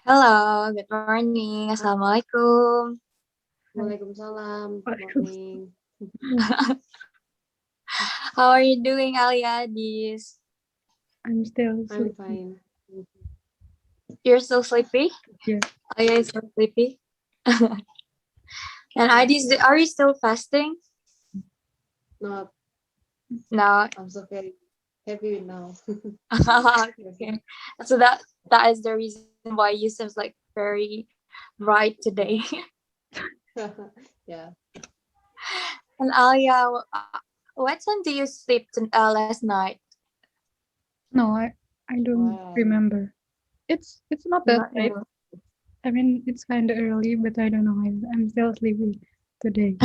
Hello, good morning. Assalamualaikum. Waalaikumsalam. Good morning. How are you doing, Alya? This I'm still I'm sleeping. fine. you're still sleepy? Yeah. Alya is still sleepy. And Adis, are you still fasting? Not. No. I'm so very happy now. Okay. So that is the reason why you seems like very bright today. Yeah. And Alya, what time do you sleep last night? No, I don't Wow. remember. It's not that Not late. really. I mean, it's kind of early, but I don't know. I'm still sleepy today.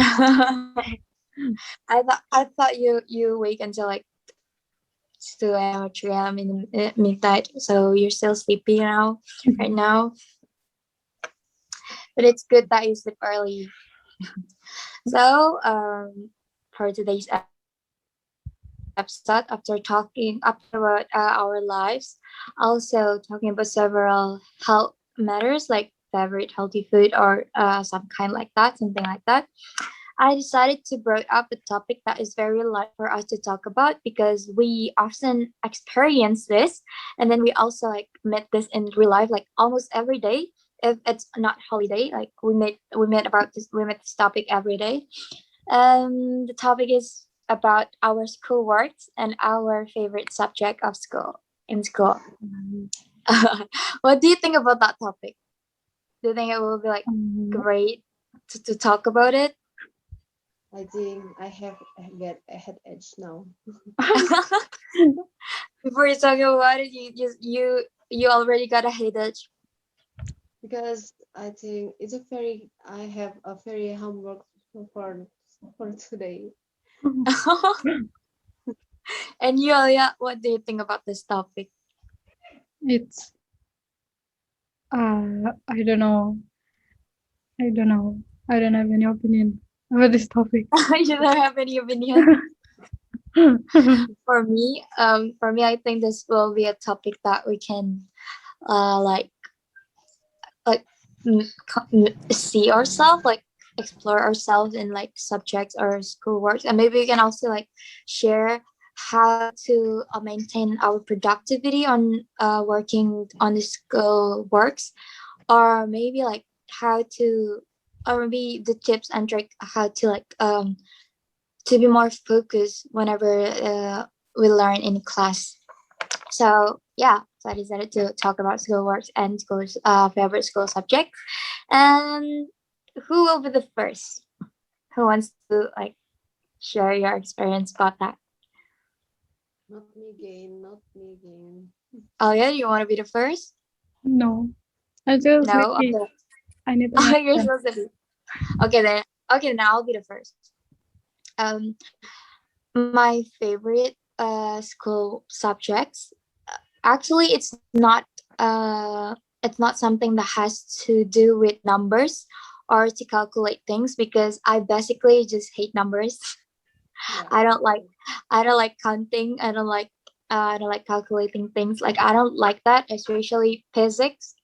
I thought you wake until like 2 a.m. or 3 a.m. in the midnight, so you're still sleepy right now. But it's good that you sleep early. So for today's episode, after talking about our lives, also talking about several health matters like favorite healthy food or something like that. I decided to bring up a topic that is very light for us to talk about because we often experience this, and then we also like met this in real life like almost every day. If it's not holiday, like we met this topic every day. The topic is about our school works and our favorite subject of school in school. What do you think about that topic? Do you think it will be like great to talk about it? I think I get a head edge now. Before you talk about it, you already got a headache. Because I think I have a very homework for today. And you, Alya, what do you think about this topic? It's I don't know. I don't know. I don't have any opinion about this topic. You don't have any opinion? For me, I think this will be a topic that we can, like see ourselves, like explore ourselves in like subjects or school works, and maybe we can also like share how to maintain our productivity on working on the school works, or maybe like how to, or maybe the tips and trick how to like to be more focused whenever we learn in class. So yeah, so I decided to talk about school works and school's favorite school subject. And who will be the first? Who wants to like share your experience about that? Not me again. Not me again. Oh yeah, you want to be the first? No, I'm still No. sleepy. Okay. I need Oh, another you're one. supposed to be. Okay then. Okay, then I'll be the first. Um, my favorite school subjects. Actually, it's not something that has to do with numbers or to calculate things because I basically just hate numbers. Yeah. I don't like counting. I don't like calculating things. Like I don't like that, especially physics.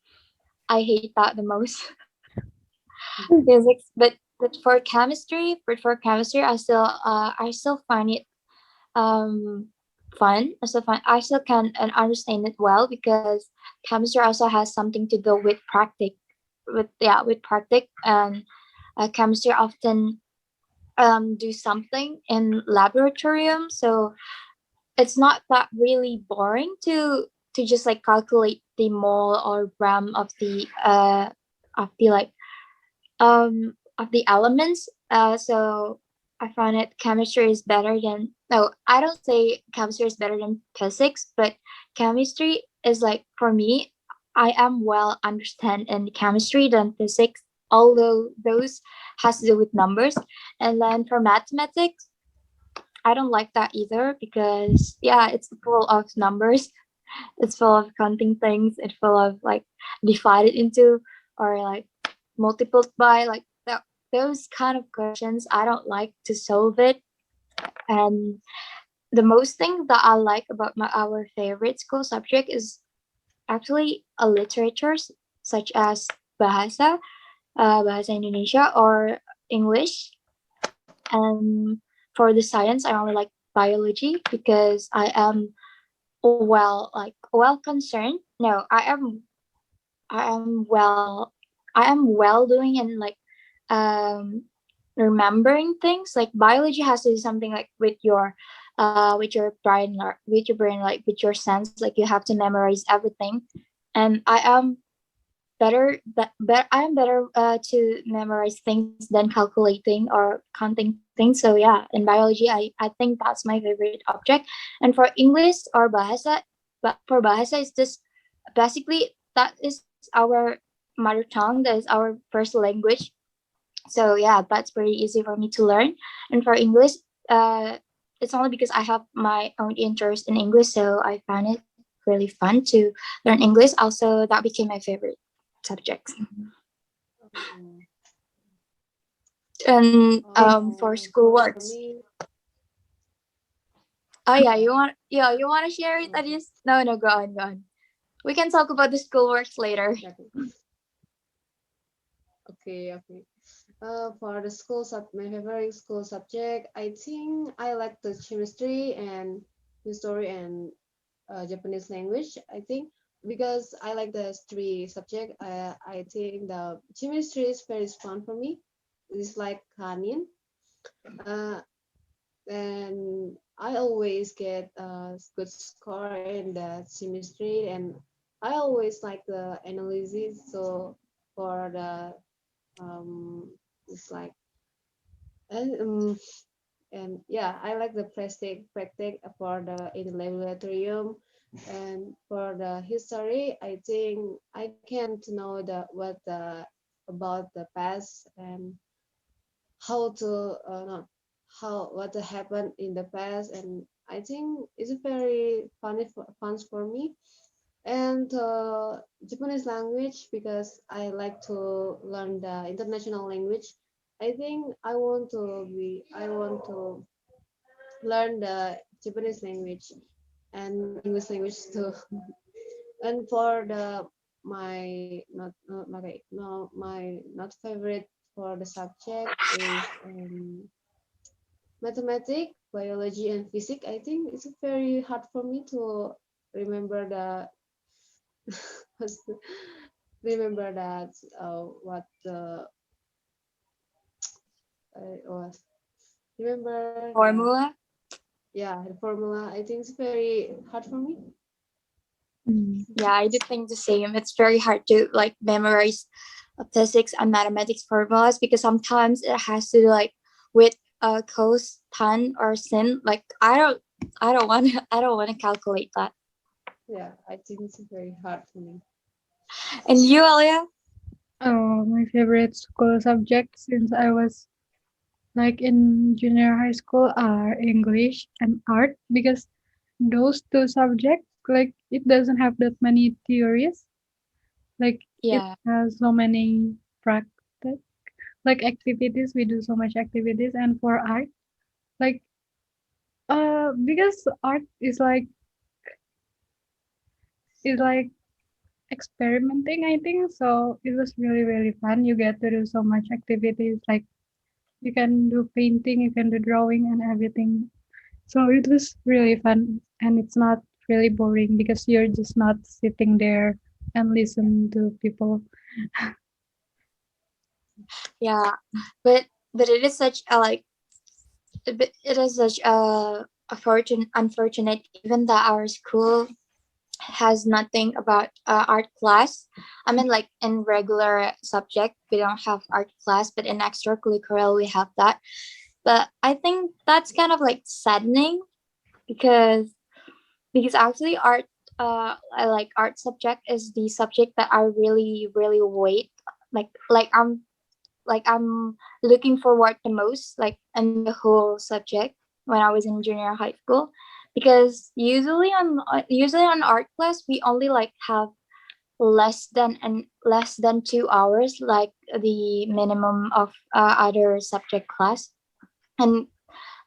I hate that the most. Physics, but for chemistry, I still find it fun. I still can and understand it well because chemistry also has something to do with practice and chemistry often do something in laboratorium, so it's not that really boring to just like calculate the mole or gram of the like of the elements. So I find it chemistry is better than, no, I don't say chemistry is better than physics, but chemistry is like, for me, I am well understand in chemistry than physics, although those has to do with numbers. And then for mathematics, I don't like that either because yeah, it's full of numbers. It's full of counting things. It's full of like divided into or like multiplied by, like that, those kind of questions. I don't like to solve it. And the most thing that I like about our favorite school subject is actually a literature such as bahasa, bahasa Indonesia or English. And for the science, I only like biology because I am well concerned. No, I am well doing and like um remembering things. Like biology has to do something like with your brain, like with your sense, like you have to memorize everything. And I am but I am better to memorize things than calculating or counting things. So yeah, in biology, I think that's my favorite object. And for English or bahasa, but for bahasa, it's just basically that is our mother tongue. That is our first language. So yeah, that's pretty easy for me to learn. And for English, it's only because I have my own interest in English, so I found it really fun to learn English. Also, that became my favorite subject. Oh, And for school for works. me, Oh yeah, yeah. you want to share it, Okay. Adis? No, no, go on, go on. We can talk about the school works later. Okay. Okay. For the my favorite school subject, I think I like the chemistry and history and Japanese language. I think because I like the three subject, I think the chemistry is very fun for me. It's like kanin. Uh, and I always get a good score in the chemistry, and I always like the analysis. So for the it's like and yeah, I like the practice for the in the laboratorium. And for the history, I think I can to know the about the past and how to no, how what happened in the past. And I think it's very fun for me. And Japanese language because I like to learn the international language. I think I want to learn the Japanese language and English language too. And for the my not favorite for the subject is mathematics, biology, and physics. I think it's very hard for me to remember the remember that what the was remember the Formula. yeah the formula. I think it's very hard for me. Mm. Yeah, I do think the same. It's very hard to like memorize physics and mathematics formulas because sometimes it has to do like with cos, tan, or sin. Like I don't want I don't want to calculate that. Yeah, I think it's very hard for me. And you, Alya? Oh, my favorite school subject since I was like in junior high school are English and art because those two subjects like it doesn't have that many theories. Like it Yeah, has so many practice like activities. We do so much activities and for art like because art is like experimenting I think so it was really really fun. You get to do so much activities like you can do painting, you can do drawing and everything. So it was really fun and it's not really boring because you're just not sitting there and listen to people. yeah, but it is such a like it is such a unfortunate even that our school has nothing about art class. I mean, like in regular subject, we don't have art class, but in extracurricular, we have that. But I think that's kind of like saddening because actually art, I like art subject is the subject that I really wait. I'm looking forward the most like in the whole subject when I was in junior high school because usually on art class we only like have less than 2 hours like the minimum of other subject class. And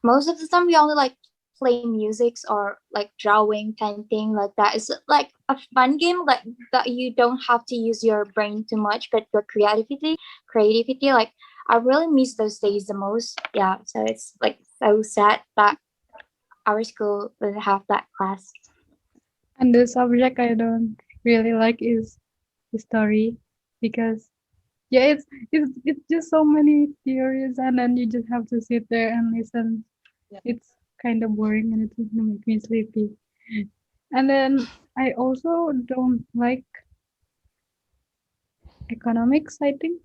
most of the time we only like play musics or like drawing painting like that. It's like a a fun game like that you don't have to use your brain too much, but your creativity. Like I really miss those days the most. Yeah, so it's like so sad that our school would have that class. And the subject I don't really like is history because yeah, it's just so many theories and then you just have to sit there and listen. Yeah. It's kind of boring and it will make me sleepy. And then I also don't like economics, I think.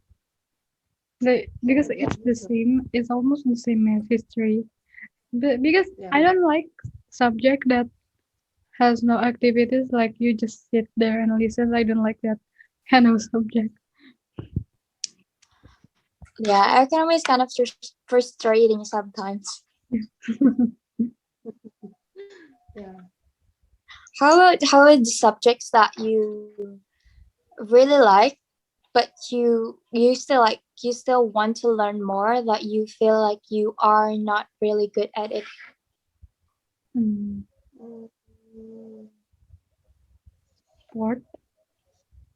Because Oh, yeah, it's me the too. same, it's almost the same as history. Because Yeah. I don't like subject that has no activities, like you just sit there and listen. I don't like that kind of subject. Yeah, economy is kind of frustrating sometimes. Yeah. How about the subjects that you really like, but you still want to learn more, that you feel like you are not really good at it? Mm, Mm, sport,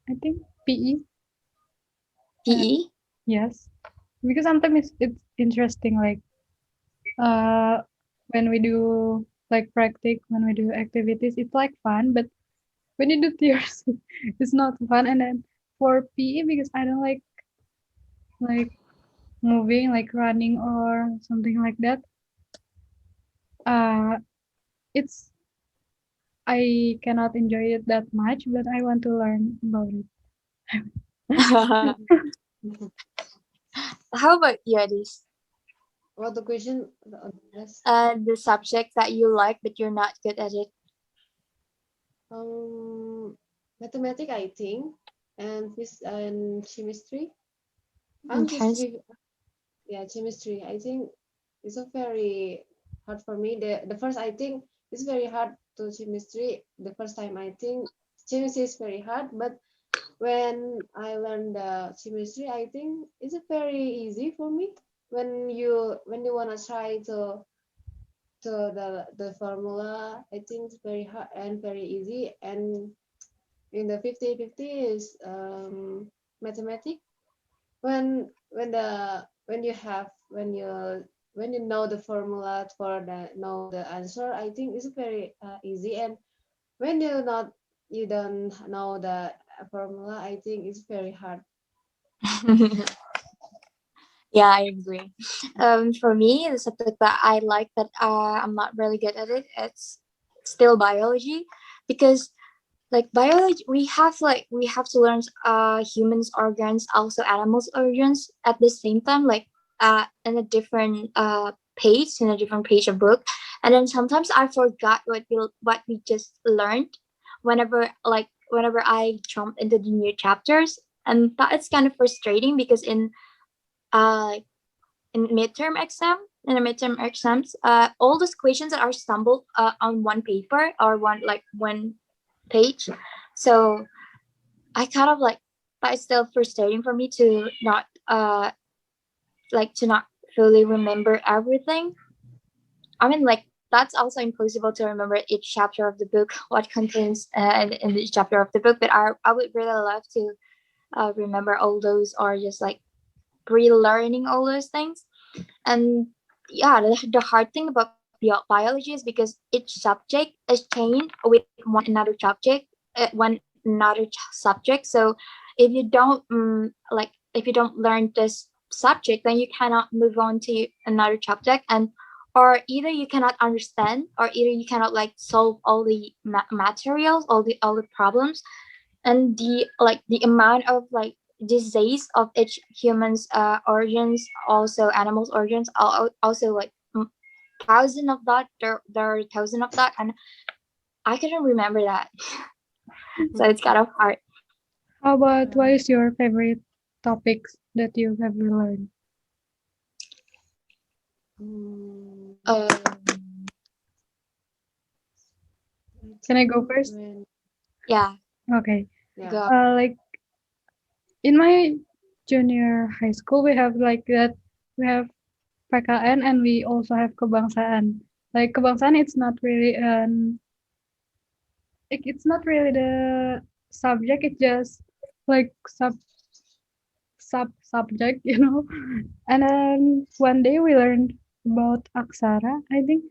I think PE. Uh, PE. yes, because sometimes it's interesting. Like uh, when we do like practice, when we do activities, it's like fun. But when you do theories, it's not fun. And then for PE, because I don't like moving, like running or something like that. Uh, it's I cannot enjoy it that much, but I want to learn about it. How about you, Adis? what the question? Yes. The subject that you like but you're not good at it. Um, Mathematics, I think, and chemistry. In I'm just terms. give yeah, chemistry. I think it's a very hard for me. The first I think it's very hard to chemistry. The first time I think chemistry is very hard, but when I learned the chemistry, I think it's a very easy for me. When you wanna try to the formula, I think it's very hard and very easy. And in the 50-50 is mathematics. When you have when you know the formula for the know the answer, I think it's very easy. And when you don't know the formula, I think it's very hard. Yeah, I agree. For me, the subject that I like but I'm not really good at it, it's still biology, because like biology we have to learn humans organs, also animals organs at the same time, like in a different page of book. And then sometimes I forgot what we just learned whenever I jump into the new chapters. And that it's kind of frustrating because uh in in the midterm exams, all those questions that are stumbled on one paper or one page. So I kind of like, but it's still frustrating for me to not fully remember everything. I mean, like that's also impossible to remember each chapter of the book, what contains in each chapter of the book. But I would really love to remember all those, or just like relearning all those things. And yeah, the hard thing about biology is because each subject is chained with one another subject. So if you don't if you don't learn this subject, then you cannot move on to another subject. And or either you cannot understand, or either you cannot like solve all the materials, all the problems. And the amount of like disease of each human's organs, also animals organs, also like thousand of that. There are thousand of that, and I couldn't remember that. So it's kind of hard. How about what Yeah. is your favorite topics that you have learned? Mm, um I Can I go think first? when yeah, Okay. yeah. go. Like in my junior high school, we have like that. We have PKN and we also have kebangsaan. Like kebangsaan, it's not really an like it's not really the subject, it's just like subject, you know. And then one day we learned about aksara. I think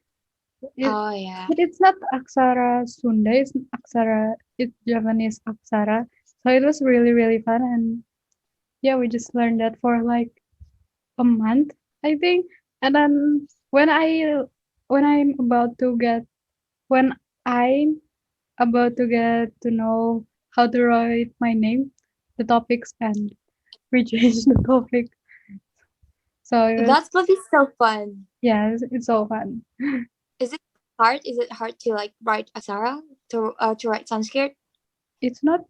it Oh yeah. but it's not aksara Sunda, it's aksara, it's Javanese aksara. So it was really really fun, and yeah, we just learned that for like a month, I think. And then when I'm about to get when I'm about to get to know how to write my name, the topics end. We changed the topic. So it was, That would be so fun. yeah, it's so fun. Is it hard? Is it hard to like write Asara to write Sanskrit? It's not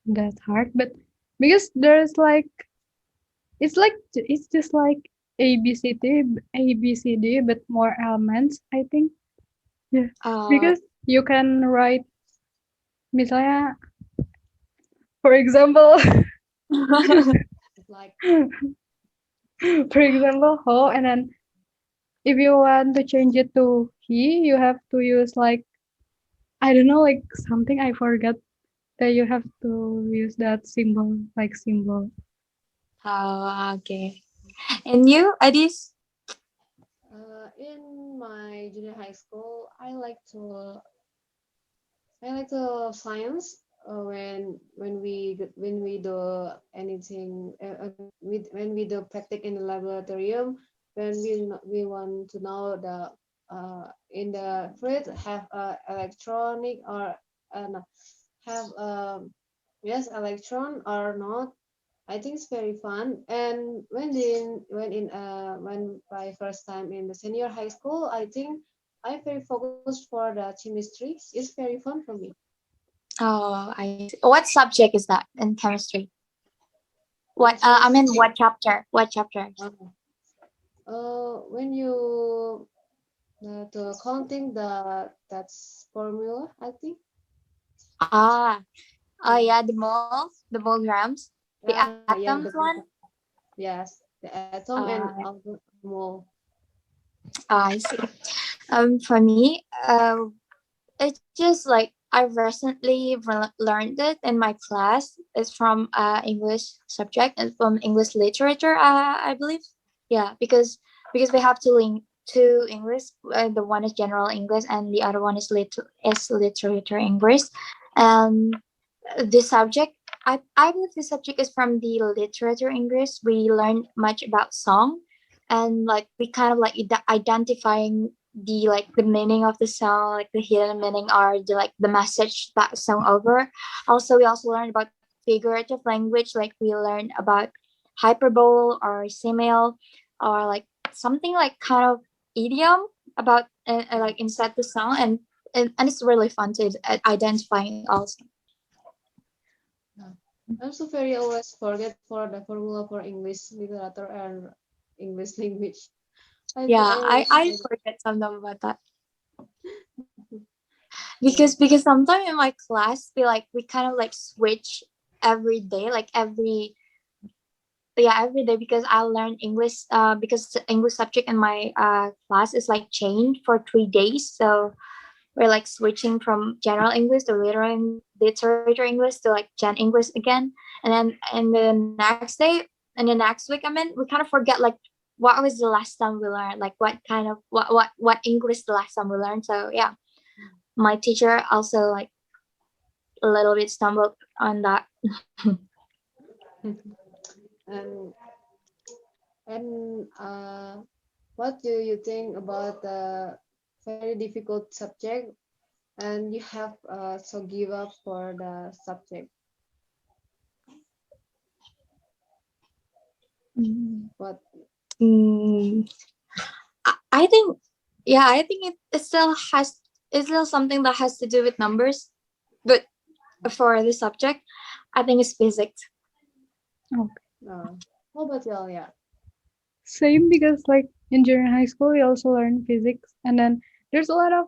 that hard, but because there's like it's just like ABCD, but more elements, I think. Yeah, Uh, because you can write misalnya, for example, Like for example, ho, and then if you want to change it to he, you have to use like I don't know, like something I forgot that you have to use that symbol, like symbol. oh, okay. And you, Adis? in my junior high school, I like to science when we do anything when we do practice in the laboratorium when we want to know the in the fluid have electronic or no, have yes electron or not. I think it's very fun. And when my first time in the senior high school, I think I'm very focused for the chemistry. It's very fun for me. Oh, I see. What subject is that in chemistry? What? I Chemistry. mean, what chapter? What chapter? When you to counting that's formula, I think. Ah, oh Yeah, yeah, the molograms, the yeah, atoms the one. yes, the atom and Uh, mole. I see. For me, it's just like I recently learned it in my class. It's from English subject and from English literature. I believe. Yeah, because we have to link two English. The one is general English, and the other one is literature English. And this subject, I believe this subject is from the literature English. We learn much about song, and like we kind of like identifying the meaning of the song, like the hidden meaning or the message that song over. Also, we also learn about figurative language, like we learn about hyperbole or simile, or like something like kind of idiom about like inside the song, and it's really fun to identifying also. Yeah. I'm so very always forget for the formula for English literature and English language. Yeah, I I always I forget. forget sometimes about that Yeah. because sometimes in my class we kind of like switch every day, like every day because I learn English because the English subject in my class is like changed for 3 days, so we're like switching from general English to literature English to like Gen English again, and then in the next week, I mean, we kind of forget like what was the last time we learned, like what kind of what English the last time we learned. So yeah, my teacher also like a little bit stumbled on that. and and what do you think about the very difficult subject and you have so give up for the subject? Mm. What? Mm, I think, yeah, I think it still has it's still something that has to do with numbers, but for the subject, I think it's physics. Okay. How about you, Alya? Same because like in junior high school we also learn physics, and then there's a lot of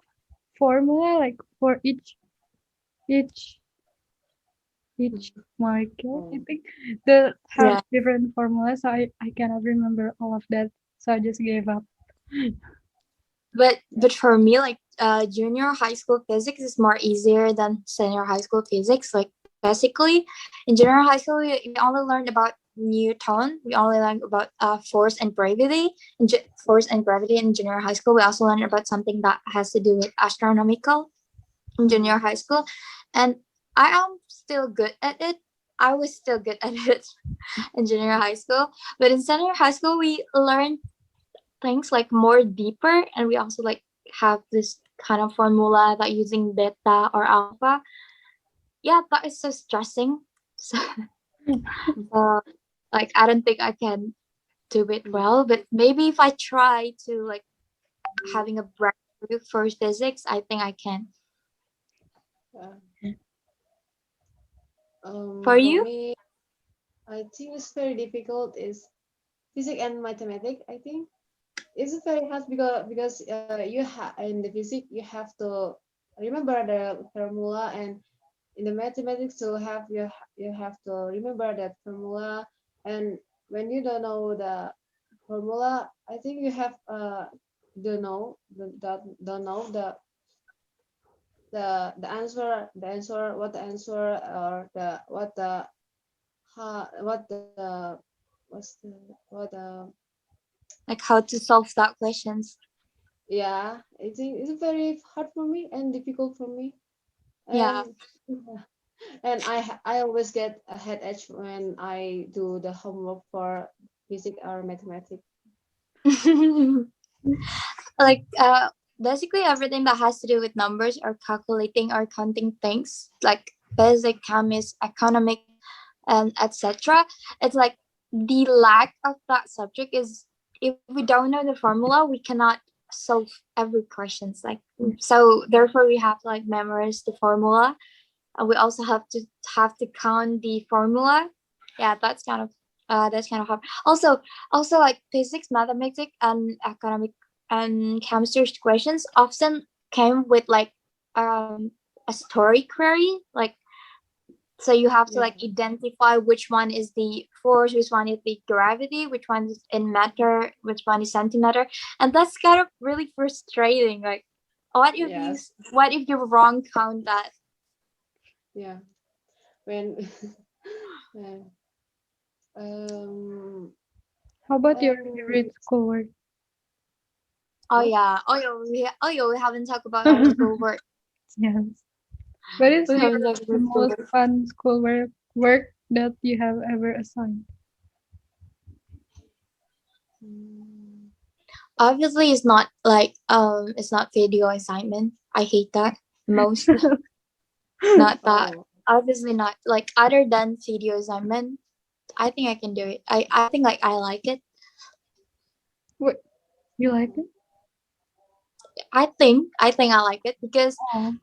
formula like for each each molecule. I Oh, think that have Yeah. different formulas. So I cannot remember all of that. So I just gave up. but for me, like junior high school physics is more easier than senior high school physics. Like basically, in junior high school, we only learned about Newton. We only learned about force and gravity. Force and gravity in junior high school. We also learned about something that has to do with astronomical in junior high school, and I am still good at it. I was still good at it in junior high school, but in senior high school, we learned things like more deeper, and we also like have this kind of formula that using beta or alpha. Yeah, that is so stressing. So, uh, like I don't think I can do it well, but maybe if I try to like having a breakthrough for physics, I think I can. Yeah. For For you? me, I think it's very difficult is physics and mathematics. I think it's very hard because you have in the physics you have to remember the formula, and in the mathematics to have you have to remember that formula, and when you don't know the formula, I think you have don't know don't know the answer what the answer or the what the what's the what Like how to solve that questions? yeah, I think it's very hard for me and difficult for me, Yeah. and and I always get a headache when I do the homework for physics or mathematics. like basically everything that has to do with numbers or calculating or counting things like basic chemist economic and etc. It's like the lack of that subject is if we don't know the formula we cannot solve every questions like so therefore we have to like memorize the formula and we also have to count the formula. Yeah, that's kind of hard. Also like physics, mathematics, and economic and chemistry questions often came with like um a story query. Like so you have to Yeah, like identify which one is the force, which one is the gravity, which one is in matter, which one is centimeter, and that's kind of really frustrating. Like, yes, what if you wrong count that? yeah. When yeah. um How about your and favorite schoolwork? Oh what yeah. Oh yeah. We haven't talked about our schoolwork. Yes. What is We your haven't talked the about most schoolwork. fun schoolwork that you have ever assigned? mm, Obviously, it's not video assignment. I hate that most. Not that. oh Obviously not. Like other than video assignment, I think I can do it. I think like I like it. What, you like it? I think I like it Oh,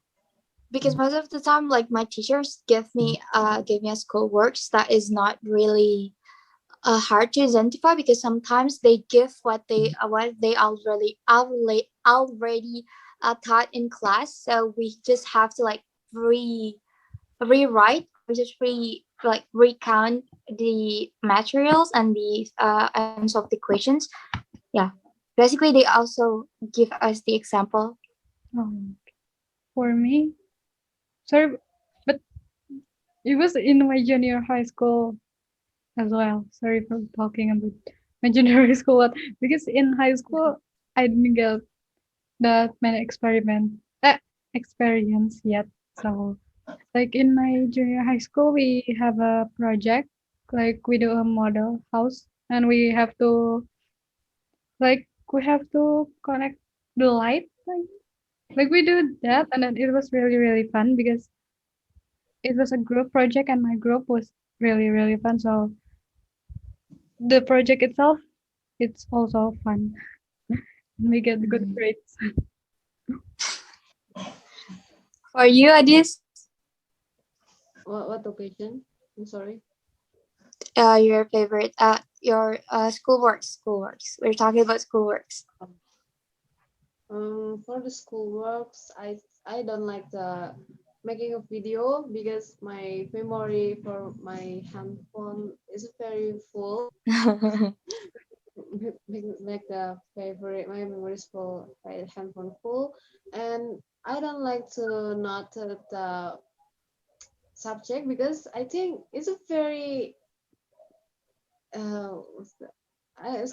because most of the time like my teachers give me a schoolworks that is not really hard to identify because sometimes they give what they already taught in class, so we just have to like re rewrite or just recount the materials and solve the questions. Yeah, basically they also give us the example. oh. For me, sorry, but it was in my junior high school as well. Sorry for talking about my junior high school, but because in high school I didn't get that many experience yet. So like in my junior high school, we have a project, like we do a model house, and we have to connect the light, like we do that, and then it was really really fun because it was a group project, and my group was really really fun. So the project itself, it's also fun. We get good grades. For you, Adis, what occasion? I'm sorry. your favorite your schoolworks. We're talking about schoolworks. For the school works, I don't like the making a video because my memory for my handphone is very full. make the favorite my memories full, my handphone full, and I don't like to not the subject because I think it's a very what's the, I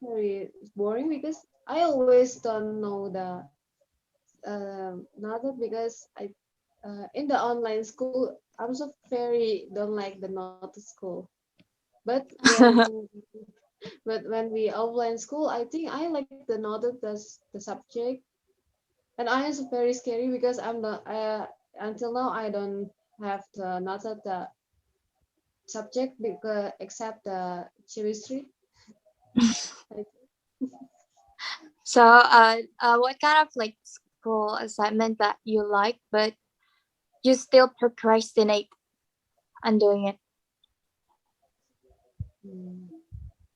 very boring because I always don't know the not because I in the online school I'm so very don't like the not school, but when we offline school I think I like the not the subject, and I is very scary because I'm not until now I don't have the not the subject because except the chemistry. I what kind of like school assignment that you like, but you still procrastinate on doing it? mm,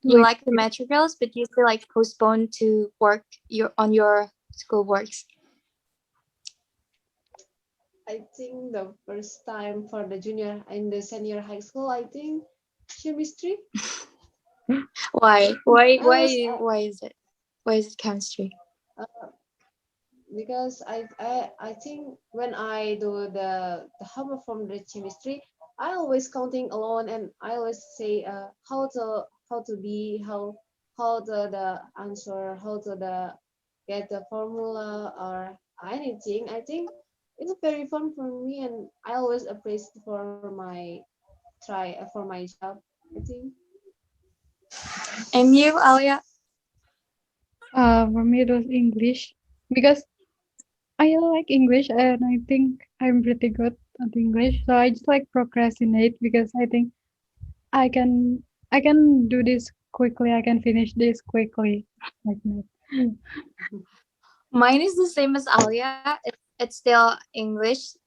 You Like like the materials, but you still like postpone to work your school works. I think the first time for the junior in the senior high school, I think chemistry. Why? I was Why is it? Why is it chemistry? uh, because I think when I do the homework from the chemistry, I always counting alone, and I always say how to be how the answer, how to the get the formula or anything. I think it's very fun for me, and I always appreciate for my try for my job. I think. And you, Alia? for me it was English because I like English and I think I'm pretty good at English. So I just like procrastinate because I think I can I can do this quickly. I can finish this quickly like that. Mine is the same as Alia. It's still English.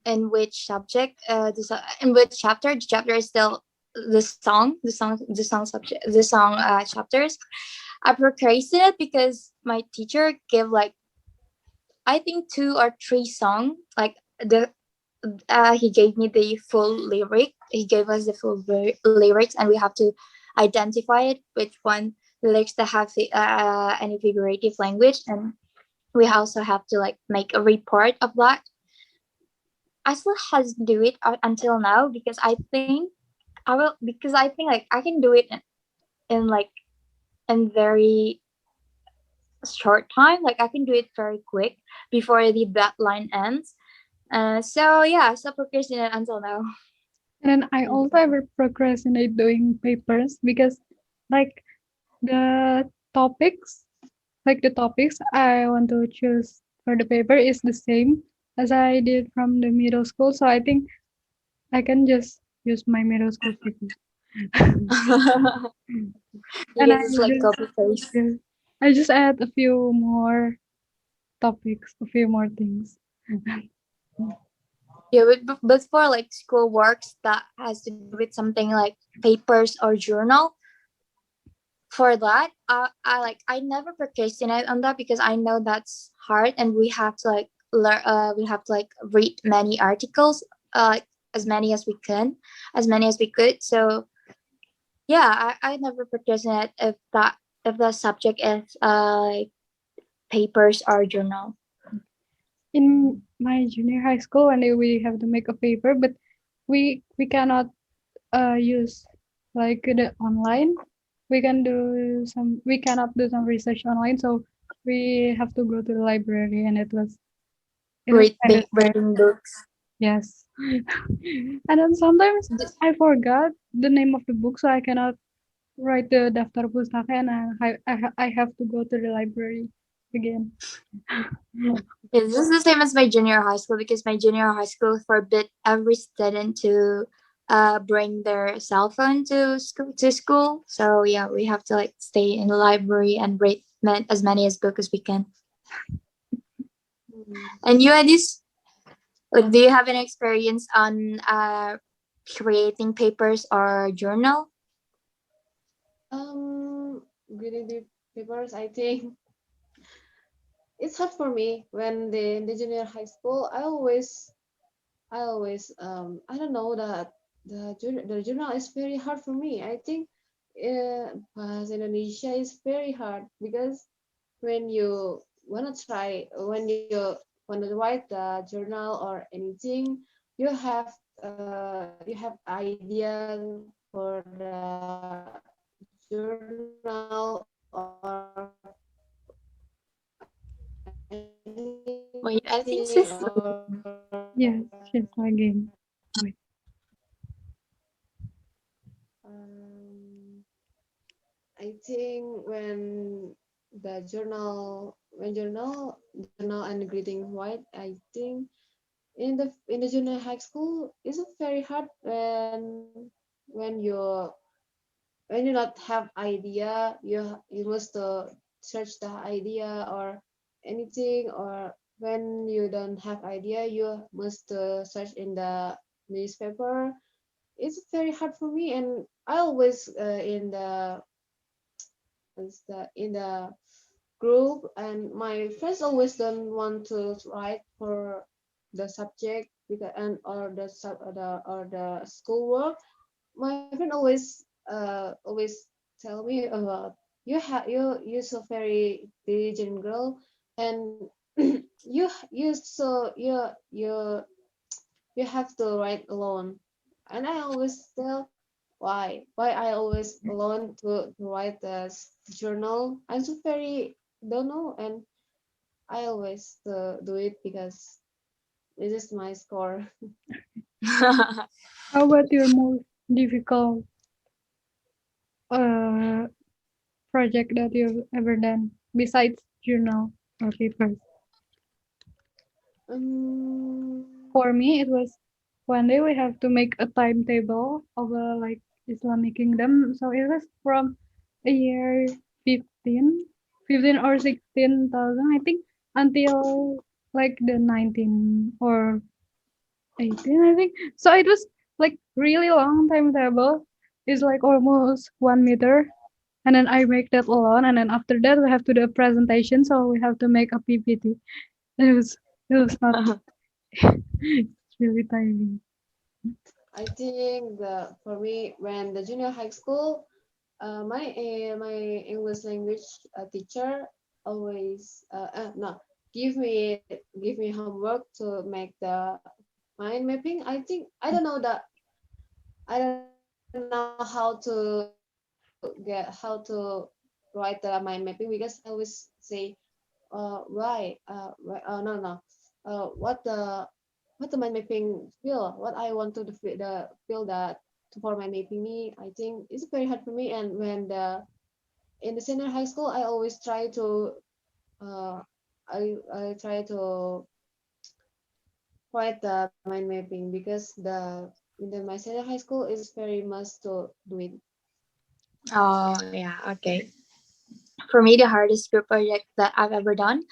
In which subject? In which chapter? The chapter is still the song subject, the song chapters. I procrastinate because my teacher gave like I think two or three song. Like the he gave me the full lyric. He gave us the full lyrics, and we have to identify it which one lyrics that have any figurative language, and we also have to like make a report of that. I still has to do it until now because I think I will because I think like I can do it in like in very short time. Like I can do it very quick before the deadline ends. So yeah, so procrastinate until now. And then I also ever procrastinate doing papers because like the topics the topics I want to choose for the paper is the same as I did from the middle school. So I think I can just use my middle school paper. And You guys just like copy paste. yeah, I just add a few more topics, a few more things. Yeah, but for like school works that has to do with something like papers or journal, for that, I never procrastinate on that because I know that's hard, and we have to like learn. We have to like read many articles, like as many as we can, as many as we could. So yeah, I never procrastinate if the subject is like papers or journal. In my junior high school, and we have to make a paper, but we cannot use like the online. We cannot do some research online, so we have to go to the library, and it was kind of sad. Reading books. Yes. And then sometimes I forgot the name of the book, so I cannot write the daftar pustaka, and I have to go to the library again. Yeah, this is the same as my junior high school because my junior high school forbid every student to bring their cell phone to school. So yeah, we have to like stay in the library and read as many as book as we can. Mm. And you, Adis, like, do you have an experience on creating papers or journal? Grading the papers. I think it's hard for me when the junior high school. I always I don't know that the journal is very hard for me. I think Bahasa Indonesia is very hard because when you wanna try, when you wanna write the journal or anything, you have idea for the journal or anything Wait, I think or sis. Yes, she's lagging. Wait. I think when journal and greeting white, I think in the junior high school it's very hard when you not have idea, you must search the idea or anything, or when you don't have idea you must search in the newspaper. It's very hard for me, and I always in the group, and my friends always don't want to write for the subject because and or the sub or the schoolwork. My friend always tell me about you so very diligent girl, and you you have to write alone. And I always tell why I always alone to write the journal. I'm so very don't know, and I always do it because this is my score. How about your most difficult uh project that you've ever done besides journal or papers? um For me, it was one day we have to make a timetable of a like Islamic kingdom. So it was from a year 15, 15 or 16,000, I think, until like the 19 or 18, I think. So it was like really long timetable. It's like almost 1 meter. And then I make that alone. And then after that, we have to do a presentation. So we have to make a PPT. It was not, it's really tiring. I think for me when the junior high school, my English language teacher always no give me homework to make the mind mapping. I don't know how to write the mind mapping, because I always say no, no, what the mind mapping feel, what I want to feel that for mind mapping me. I think it's very hard for me. And when the in the senior high school, I always try to uh, I try to write the mind mapping, because my senior high school is very must to do it. Oh yeah, okay. For me, the hardest group project that I've ever done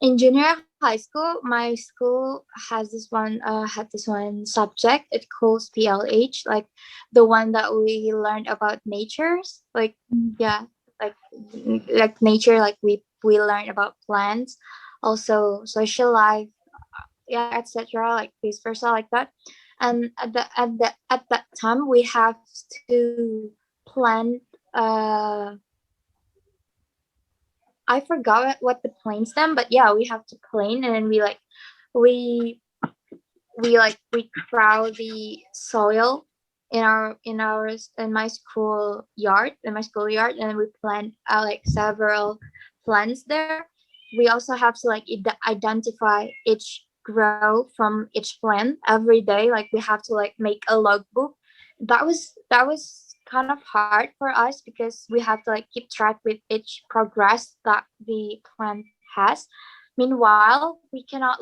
in junior high school, my school has this one had this one subject. It calls PLH, like the one that we learned about natures, like Mm. yeah, like nature, like we learn about plants, also social life, yeah, etc., like vice versa, like that. And at that time we have to plant uh I forgot what the planes them, but yeah, we have to plane, and then we we crowd the soil in my schoolyard, and we plant like several plants there. We also have to like identify each grow from each plant every day. Like we have to like make a logbook. That was kind of hard for us because we have to like keep track with each progress that the plant has. Meanwhile, we cannot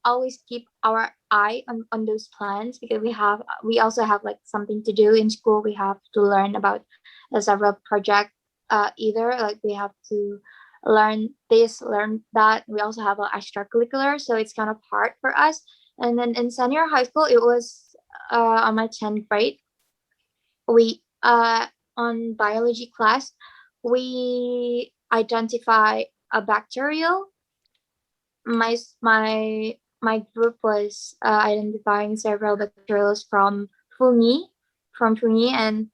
always keep our eye on those plans because we also have like something to do in school. We have to learn about several project, either like we have to learn this, learn that. We also have an extracurricular, so it's kind of hard for us. And then in senior high school, it was on my 10th grade. We on biology class, we identify a bacterial. My group was identifying several bacterials from fungi, and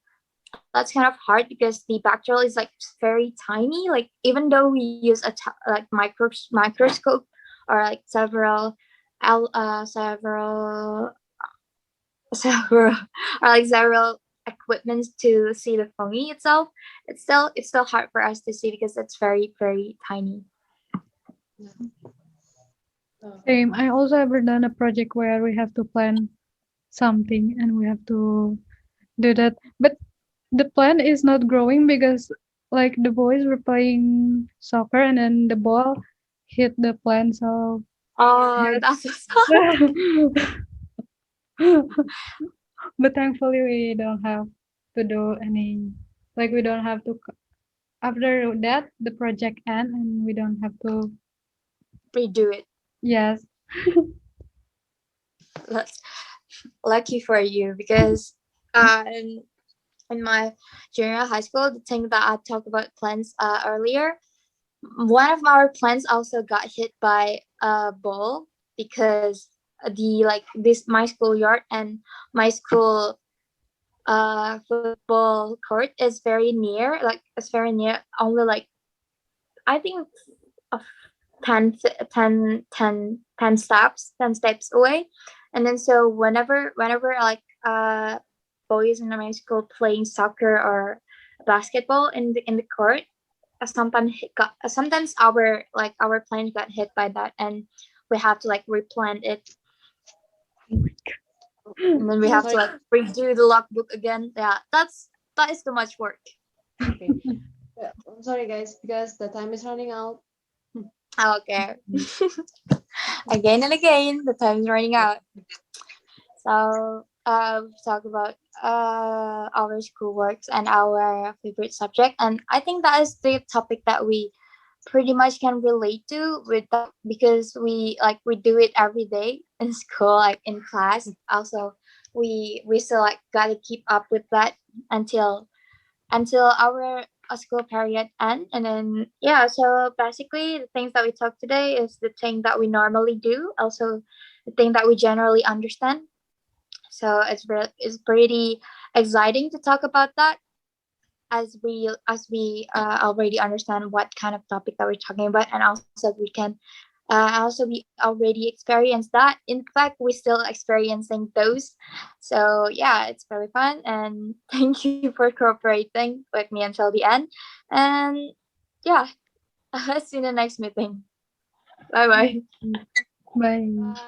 that's kind of hard because the bacterial is like very tiny. Like even though we use like microscope or like several several or like several equipments to see the fungi itself, it's still hard for us to see because it's very tiny. Yeah. Oh, Same. I also ever done a project where we have to plan something and we have to do that. But the plant is not growing because like the boys were playing soccer and then the ball hit the plant. So Oh, yes. that's so sad. But thankfully we don't have to do any like we don't have to after that the project end and we don't have to Redo it. yes. That's lucky for you because in my junior high school, the thing that I talked about plants earlier, one of our plants also got hit by a ball because the like this my schoolyard and my school football court is very near, like it's very near, only like I think of 10 steps away. And then so whenever like boys in my school playing soccer or basketball in the court, sometimes our plane got hit by that, and we have to like replant it, and then we I'm have to sorry. like redo the logbook again. Yeah, that is too much work. Okay. I'm sorry, guys, because the time is running out. Okay. Again and again, the time's running out. So talk about our school works and our favorite subject, and I think that is the topic that we pretty much can relate to with that because we do it every day in school, like in class. Also, we still like gotta keep up with that until our school period end, and then yeah. So basically, the things that we talk today is the thing that we normally do, also the thing that we generally understand. So it's pretty exciting to talk about that as we already understand what kind of topic that we're talking about, and also we can also we already experienced that. In fact, we're still experiencing those. So yeah, it's very fun, and thank you for cooperating with me until the end. And yeah, see you in the next meeting. Bye bye. Bye.